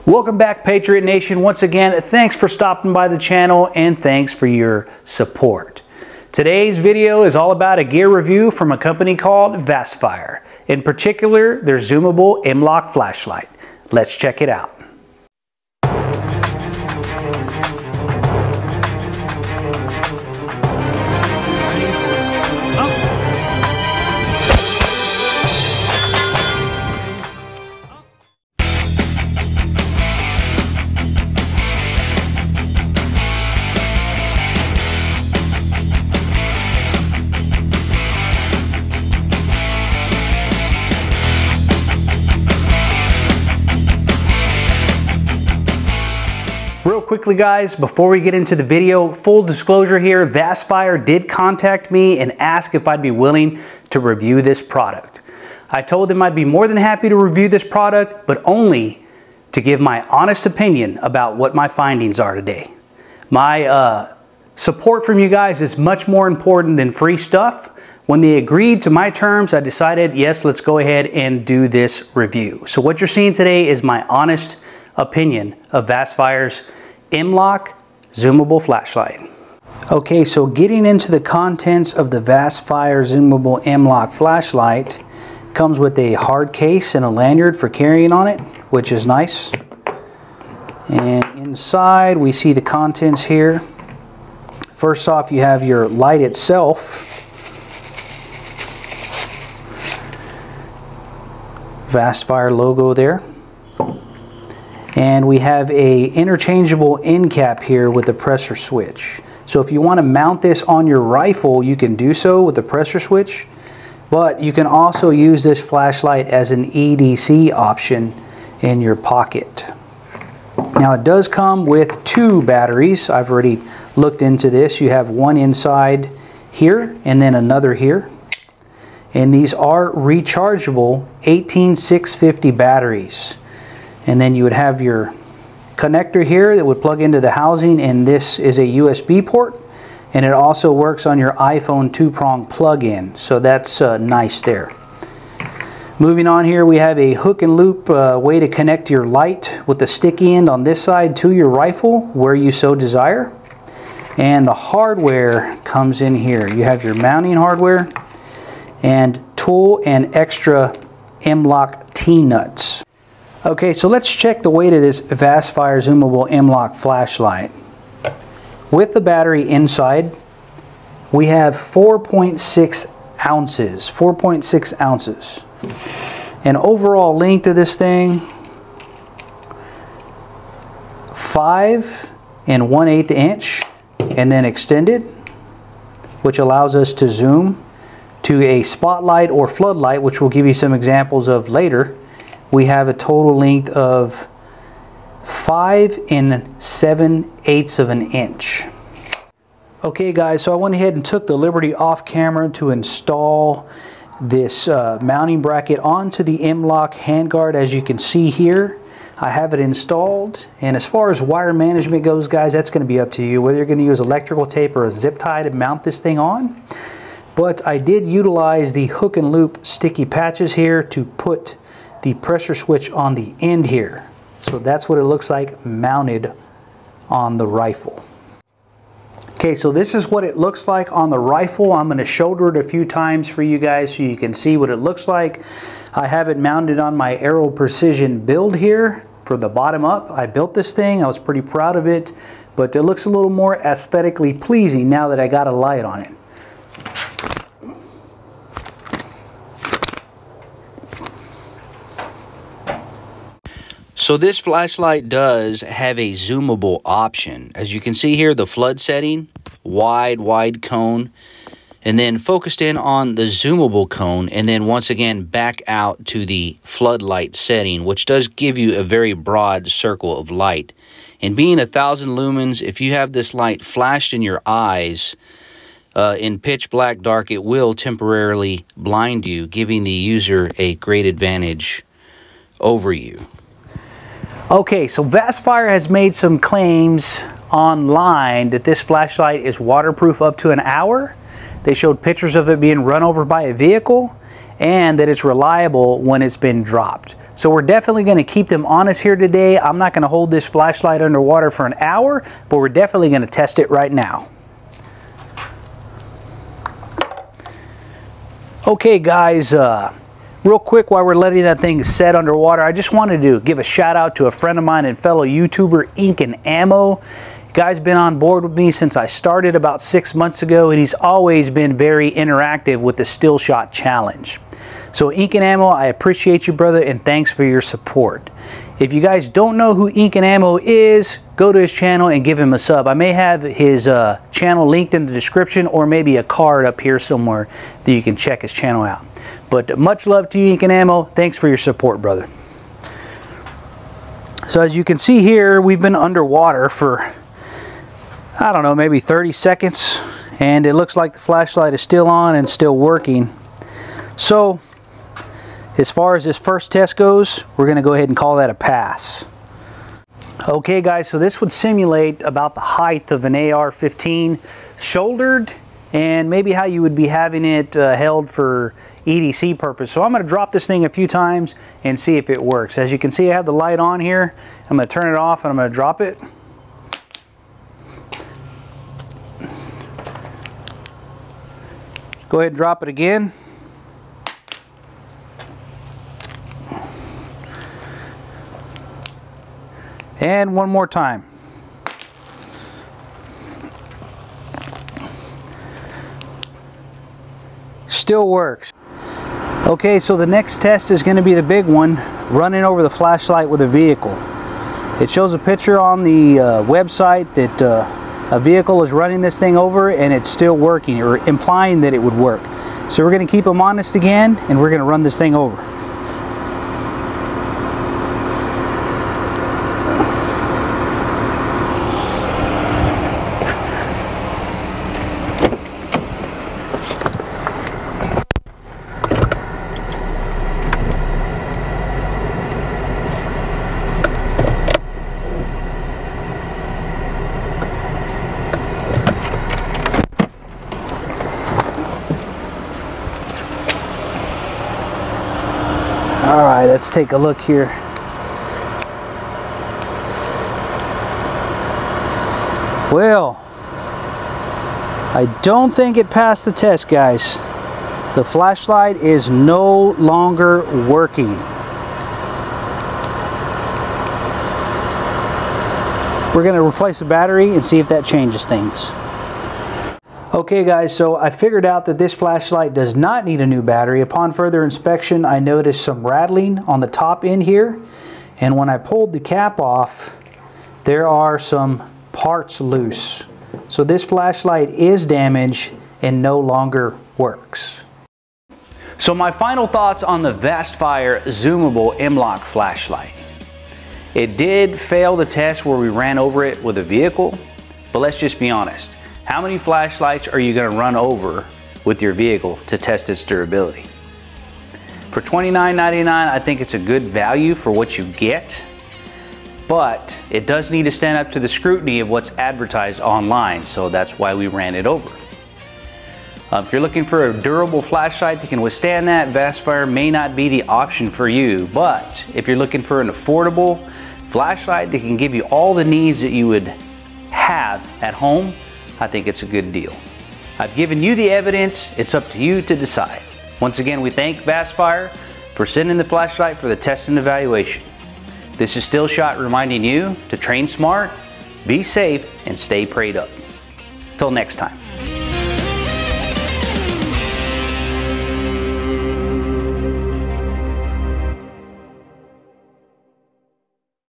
Welcome back, Patriot Nation. Once again, thanks for stopping by the channel and thanks for your support. Today's video is all about a gear review from a company called VastFire. In particular, their zoomable MLOK flashlight. Let's check it out. Real quickly guys, before we get into the video, full disclosure here, VastFire did contact me and ask if I'd be willing to review this product. I told them I'd be more than happy to review this product, but only to give my honest opinion about what my findings are today. My support from you guys is much more important than free stuff. When they agreed to my terms, I decided, yes, let's go ahead and do this review. So what you're seeing today is my honest opinion of VastFire's MLOK zoomable flashlight. Okay, so getting into the contents of the VastFire Zoomable MLOK flashlight, comes with a hard case and a lanyard for carrying on it, which is nice. And inside we see the contents here. First off, you have your light itself. VastFire logo there. And we have a interchangeable end cap here with the pressure switch. So if you want to mount this on your rifle, you can do so with the pressure switch, but you can also use this flashlight as an EDC option in your pocket. Now it does come with two batteries. I've already looked into this. You have one inside here and then another here. And these are rechargeable 18650 batteries. And then you would have your connector here that would plug into the housing, and this is a USB port, and it also works on your iPhone 2-prong plug-in, so that's nice there. Moving on here, we have a hook and loop way to connect your light with the sticky end on this side to your rifle where you so desire. And the hardware comes in here. You have your mounting hardware and tool and extra MLOK T-nuts. Okay, so let's check the weight of this VastFire Zoomable MLOK flashlight. With the battery inside, we have 4.6 ounces. 4.6 ounces. And overall length of this thing, 5 1/8 inch, and then extended, which allows us to zoom to a spotlight or floodlight, which we'll give you some examples of later. We have a total length of 5 7/8 of an inch. Okay guys, so I went ahead and took the liberty off camera to install this mounting bracket onto the MLOK handguard. As you can see here, I have it installed, and as far as wire management goes guys, that's going to be up to you, whether you're going to use electrical tape or a zip tie to mount this thing on. But I did utilize the hook and loop sticky patches here to put the pressure switch on the end here. So that's what it looks like mounted on the rifle. Okay, so this is what it looks like on the rifle. I'm going to shoulder it a few times for you guys so you can see what it looks like. I have it mounted on my Aero Precision build here for the bottom up. I built this thing. I was pretty proud of it, but it looks a little more aesthetically pleasing now that I got a light on it. So this flashlight does have a zoomable option. As you can see here, the flood setting, wide cone, and then focused in on the zoomable cone, and then once again back out to the floodlight setting, which does give you a very broad circle of light. And being 1,000 lumens, if you have this light flashed in your eyes in pitch black dark, it will temporarily blind you, giving the user a great advantage over you. Okay, so VastFire has made some claims online that this flashlight is waterproof up to an hour. They showed pictures of it being run over by a vehicle, and that it's reliable when it's been dropped. So we're definitely going to keep them honest here today. I'm not going to hold this flashlight underwater for an hour, but we're definitely going to test it right now. Okay guys, real quick while we're letting that thing set underwater, I just wanted to give a shout out to a friend of mine and fellow YouTuber, Ink and Ammo. Guy's been on board with me since I started about 6 months ago, and he's always been very interactive with the Still Shot Challenge. So Ink and Ammo, I appreciate you, brother, and thanks for your support. If you guys don't know who Ink and Ammo is, go to his channel and give him a sub. I may have his channel linked in the description, or maybe a card up here somewhere that you can check his channel out. But much love to you, Ink and Ammo. Thanks for your support, brother. So as you can see here, we've been underwater for, I don't know, maybe 30 seconds. And it looks like the flashlight is still on and still working. So as far as this first test goes, we're going to go ahead and call that a pass. Okay guys, so this would simulate about the height of an AR-15 shouldered, and maybe how you would be having it held for EDC purpose. So I'm going to drop this thing a few times and see if it works. As you can see, I have the light on here. I'm going to turn it off and I'm going to drop it. Go ahead and drop it again. And one more time. Still works. Okay, so the next test is going to be the big one, running over the flashlight with a vehicle. It shows a picture on the website that a vehicle is running this thing over and it's still working, or implying that it would work. So we're going to keep them honest again, and we're going to run this thing over. Alright, let's take a look here. Well, I don't think it passed the test, guys. The flashlight is no longer working. We're going to replace the battery and see if that changes things. Okay guys, so I figured out that this flashlight does not need a new battery. Upon further inspection, I noticed some rattling on the top end here, and when I pulled the cap off, there are some parts loose. So this flashlight is damaged and no longer works. So my final thoughts on the VastFire Zoomable MLOK flashlight. It did fail the test where we ran over it with a vehicle, but let's just be honest. How many flashlights are you going to run over with your vehicle to test its durability? For $29.99, I think it's a good value for what you get, but it does need to stand up to the scrutiny of what's advertised online, so that's why we ran it over. If you're looking for a durable flashlight that can withstand that, VastFire may not be the option for you, but if you're looking for an affordable flashlight that can give you all the needs that you would have at home, I think it's a good deal. I've given you the evidence, it's up to you to decide. Once again, we thank VastFire for sending the flashlight for the test and evaluation. This is Still Shot reminding you to train smart, be safe, and stay prayed up. Till next time.